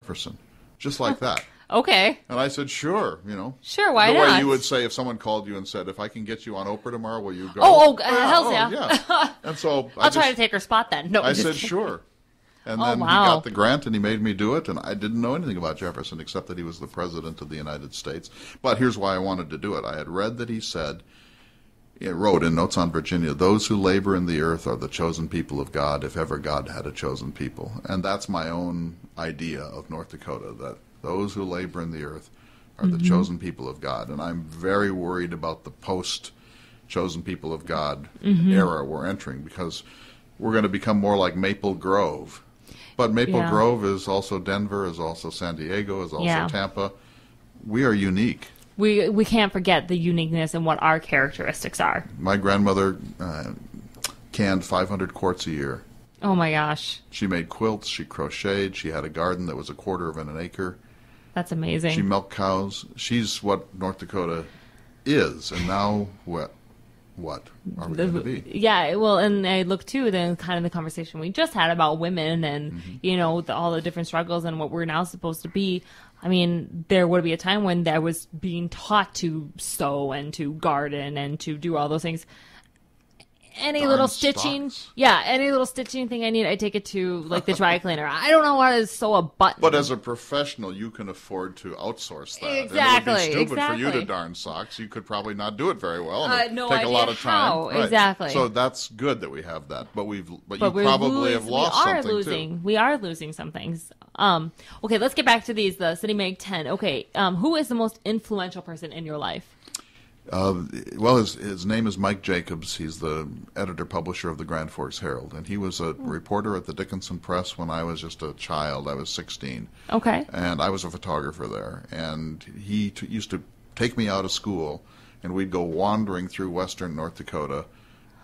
Jefferson, just like that. Okay. And I said, sure, Sure, why the not? way you would say if someone called you and said, if I can get you on Oprah tomorrow, will you go? Hell yeah. And so I'll try to take her spot then. No, I said, sure. And then he got the grant and he made me do it. And I didn't know anything about Jefferson except that he was the president of the United States. But here's why I wanted to do it. I had read that he wrote in Notes on Virginia, those who labor in the earth are the chosen people of God, if ever God had a chosen people. And that's my own idea of North Dakota, that those who labor in the earth are the chosen people of God. And I'm very worried about the post-chosen people of God era we're entering, because we're going to become more like Maple Grove. But Maple Grove is also Denver, is also San Diego, is also Tampa. We are unique. We can't forget the uniqueness and what our characteristics are. My grandmother canned 500 quarts a year. Oh, my gosh. She made quilts. She crocheted. She had a garden that was 1/4 of an acre. That's amazing. She milked cows. She's what North Dakota is. And now what are we going to be? Yeah, well, and I look, too, then kind of the conversation we just had about women and, all the different struggles and what we're now supposed to be. I mean, there would be a time when I was being taught to sew and to garden and to do all those things. Any little stitching, any little stitching thing I need, I take it to like the dry cleaner. I don't know how to sew a button. But as a professional, you can afford to outsource that. Exactly. And it would be stupid for you to darn socks. You could probably not do it very well. And no take idea a lot of time. Right. Exactly. So that's good that we have that. But you probably have lost something too. We are losing some things. Okay, let's get back to these. The City Mag 10. Okay, who is the most influential person in your life? Well, his name is Mike Jacobs. He's the editor-publisher of the Grand Forks Herald, and he was a reporter at the Jenkinson Press when I was just a child. I was 16. Okay. And I was a photographer there, and he used to take me out of school, and we'd go wandering through western North Dakota.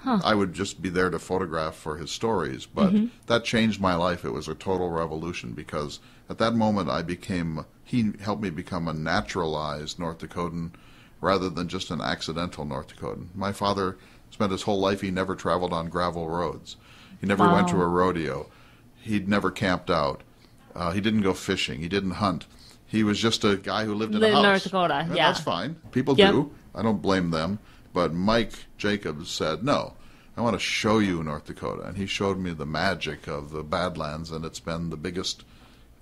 I would just be there to photograph for his stories, but that changed my life. It was a total revolution, because at that moment he helped me become a naturalized North Dakotan, rather than just an accidental North Dakotan. My father spent his whole life, he never traveled on gravel roads. He never went to a rodeo. He'd never camped out. He didn't go fishing. He didn't hunt. He was just a guy who lived in a house. North Dakota, And that's fine. People do. I don't blame them. But Mike Jacobs said, no, I want to show you North Dakota. And he showed me the magic of the Badlands, and it's been the biggest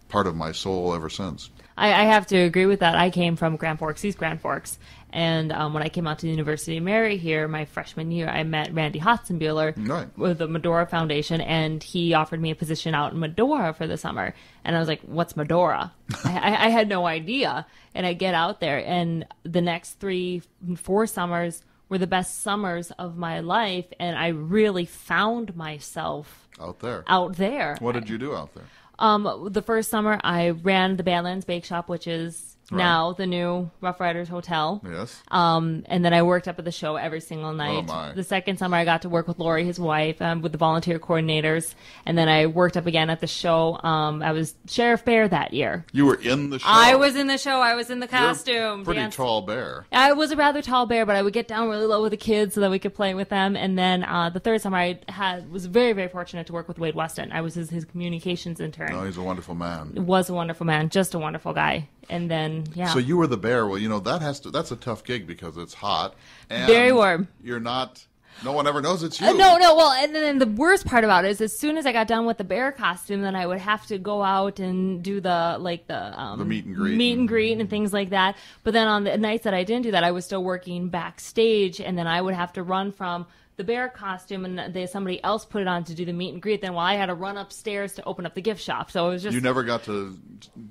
part of my soul ever since. I have to agree with that. I came from Grand Forks, East Grand Forks. And when I came out to the University of Mary here my freshman year, I met Randy Hotzenbuehler with the Medora Foundation, and he offered me a position out in Medora for the summer. And I was like, what's Medora? I had no idea. And I get out there, and the next 3-4 summers were the best summers of my life, and I really found myself out there. What did you do out there? The first summer, I ran the Badlands Bake Shop, which is now the new Rough Riders Hotel. Yes. And then I worked up at the show every single night. Oh, my. The second summer, I got to work with Lori, his wife, with the volunteer coordinators. And then I worked up again at the show. I was Sheriff Bear that year. You were in the show? I was in the show. I was in the costume. You're a pretty tall bear. I was a rather tall bear, but I would get down really low with the kids so that we could play with them. And then the third summer, I was very, very fortunate to work with Wade Weston. I was his communications intern. Oh, he's a wonderful man. Was a wonderful man. Just a wonderful guy. And then, So you were the bear. Well, that's a tough gig because it's hot. And very warm. You're not, no one ever knows it's you. No. Well, and then the worst part about it is as soon as I got done with the bear costume, then I would have to go out and do the meet and greet. Meet and greet and things like that. But then on the nights that I didn't do that, I was still working backstage, and then I would have to run from the bear costume, and somebody else put it on to do the meet and greet. Then while I had to run upstairs to open up the gift shop, so it was just. You never got to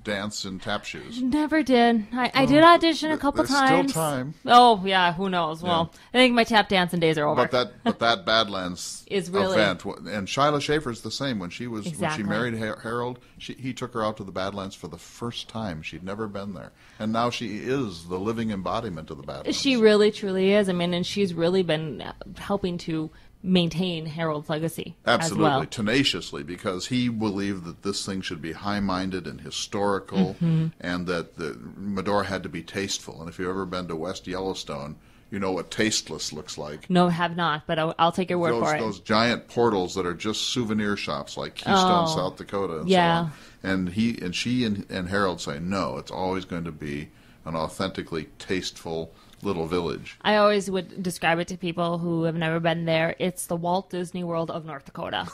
dance in tap shoes. Never did. I did audition a couple times. Still time. Oh yeah, who knows? Yeah. Well, I think my tap dancing days are over. But that Badlands is really event, and Shyla Schaefer's the same. When she married Harold, he took her out to the Badlands for the first time. She'd never been there, and now she is the living embodiment of the Badlands. She really, truly is. I mean, and she's really been helping to maintain Harold's legacy. Absolutely, as well. Tenaciously, because he believed that this thing should be high-minded and historical, and that the Medora had to be tasteful. And if you've ever been to West Yellowstone, You know what tasteless looks like. No, have not, but I'll take your word for it. Those giant portals that are just souvenir shops like Keystone, South Dakota, and so on. And she and Harold say, no, it's always going to be an authentically tasteful little village. I always would describe it to people who have never been there. It's the Walt Disney World of North Dakota.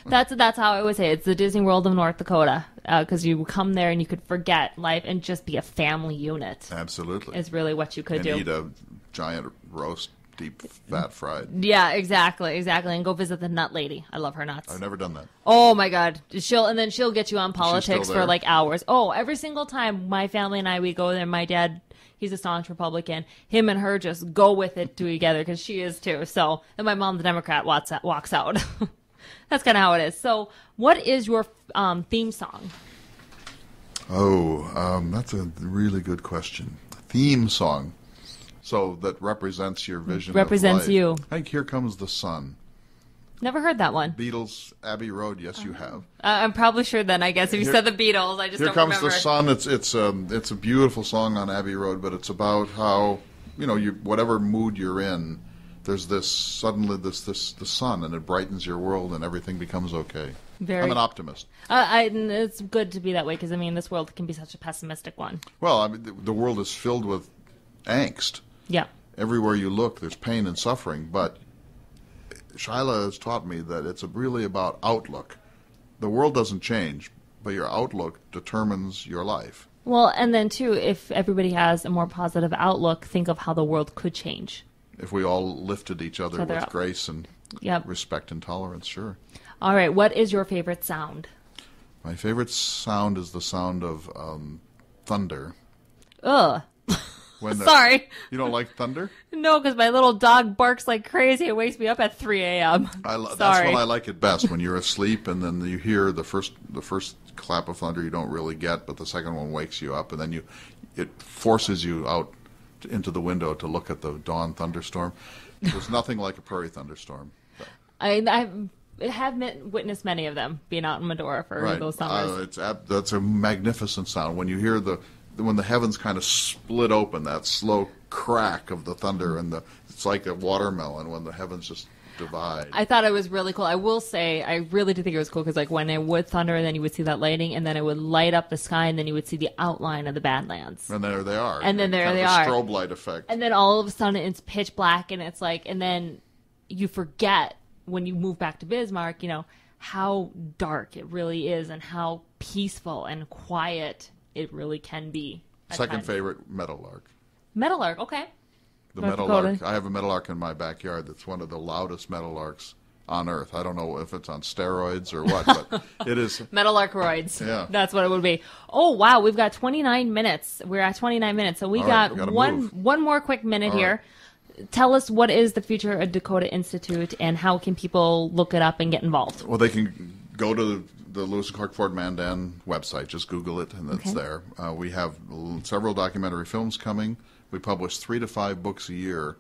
That's how I would say it. It's the Disney World of North Dakota, because you come there and you could forget life and just be a family unit. Absolutely. Is really what you could do. And eat a giant roast, deep fat fried. Yeah, exactly. And go visit the nut lady. I love her nuts. I've never done that. Oh my God. She'll get you on politics for like hours. Oh, every single time my family and we go there, my dad, he's a staunch Republican. Him and her just go with it together because she is too. So, and my mom, the Democrat, walks out. That's kind of how it is. So, what is your theme song? Oh, that's a really good question. Theme song. So that represents your vision. Represents of life. you. I think Here Comes the Sun. Never heard that one. Beatles, Abbey Road. Yes, you have. I'm probably sure then. I guess if you said the Beatles, I just don't remember. Here Comes the Sun. It's a beautiful song on Abbey Road, but it's about how whatever mood you're in, there's the sun, and it brightens your world, and everything becomes okay. I'm an optimist. It's good to be that way because this world can be such a pessimistic one. Well, the world is filled with angst. Yeah. Everywhere you look, there's pain and suffering, but Shyla has taught me that it's really about outlook. The world doesn't change, but your outlook determines your life. Well, and then, too, if everybody has a more positive outlook, think of how the world could change. If we all lifted each other with grace and respect and tolerance, sure. All right, what is your favorite sound? My favorite sound is the sound of thunder. Ugh. Sorry. You don't like thunder? No, because my little dog barks like crazy. It wakes me up at 3 a.m. That's when I like it best, when you're asleep and then you hear the first clap of thunder you don't really get, but the second one wakes you up, and then it forces you out into the window to look at the dawn thunderstorm. There's nothing like a prairie thunderstorm. I have witnessed many of them being out in Medora for those summers. That's a magnificent sound. When you hear when the heavens kind of split open, that slow crack of the thunder, and it's like a watermelon when the heavens just divide. I thought it was really cool. I will say, I really did think it was cool because when it would thunder, and then you would see that lightning, and then it would light up the sky, and then you would see the outline of the Badlands. And there they are. And then there they are. Strobe light effect. And then all of a sudden it's pitch black, and it's like, and then you forget when you move back to Bismarck, how dark it really is and how peaceful and quiet it really can be. Second favorite, meadowlark. Meadowlark, okay. The meadowlark. I have a meadowlark in my backyard that's one of the loudest meadowlarks on Earth. I don't know if it's on steroids or what, but it is. Meadowlark-roids. Yeah. That's what it would be. Oh, wow. We've got 29 minutes. We're at 29 minutes. So we got one more quick minute here. Right. Tell us, what is the Future of Dakota Institute, and how can people look it up and get involved? Well, they can go to the Lewis and Clark Ford Mandan website. Just Google it, and it's there. We have several documentary films coming. We publish 3 to 5 books a year.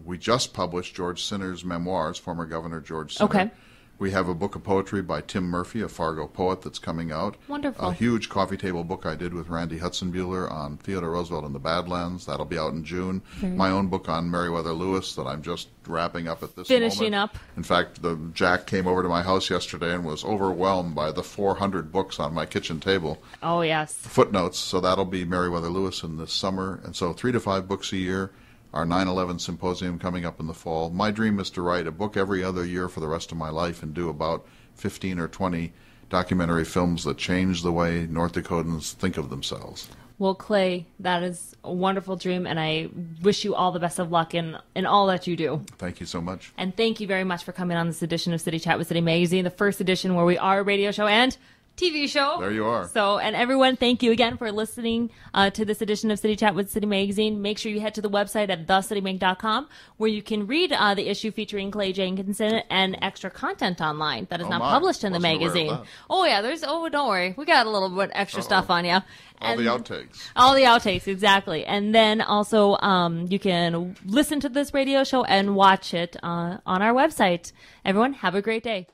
We just published George Sinner's memoirs, former Governor George Sinner. Okay. We have a book of poetry by Tim Murphy, a Fargo poet, that's coming out. Wonderful. A huge coffee table book I did with Randy Hudson-Buehler on Theodore Roosevelt and the Badlands. That'll be out in June. My own book on Meriwether Lewis that I'm just wrapping up at this moment. Finishing up. In fact, Jack came over to my house yesterday and was overwhelmed by the 400 books on my kitchen table. Oh, yes. Footnotes. So that'll be Meriwether Lewis in the summer. And so 3 to 5 books a year. Our 9/11 symposium coming up in the fall. My dream is to write a book every other year for the rest of my life and do about 15 or 20 documentary films that change the way North Dakotans think of themselves. Well, Clay, that is a wonderful dream, and I wish you all the best of luck in all that you do. Thank you so much. And thank you very much for coming on this edition of City Chat with City Magazine, the first edition where we are a radio show and TV show. There you are. So, and everyone, thank you again for listening to this edition of City Chat with City Magazine. Make sure you head to the website at thecitymag.com, where you can read the issue featuring Clay Jenkinson and extra content online that is not published in the magazine. Oh, yeah, don't worry. We got a little bit extra stuff on you. All the outtakes. All the outtakes, exactly. And then also you can listen to this radio show and watch it on our website. Everyone, have a great day.